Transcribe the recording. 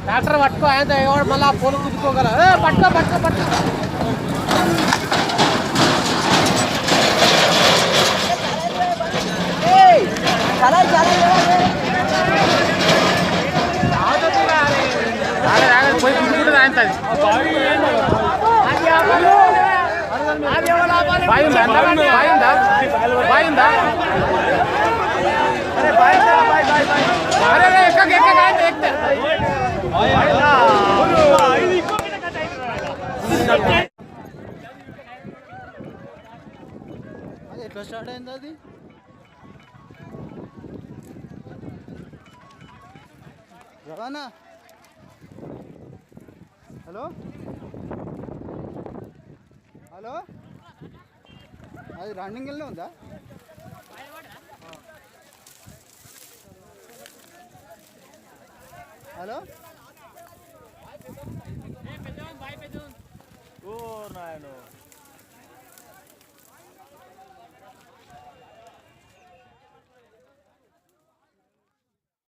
tractor పట్టుకో ఆయన ఎవడు మళ్ళీ ఫోన్ కుదుకోగల పట్టుకో పట్టుకో పట్టుకో పోయి కుదుకుంటుంది ఆయన బాయిందా బాయిందా బాయిందా అరే ఎక్క ఎక్క ఎక్తే ఎట్లా స్టార్ట్ అయింది అది రవాణా హలో హలో అది రన్నింగ్ వెళ్ళే ఉందా హలో ఓ నాయన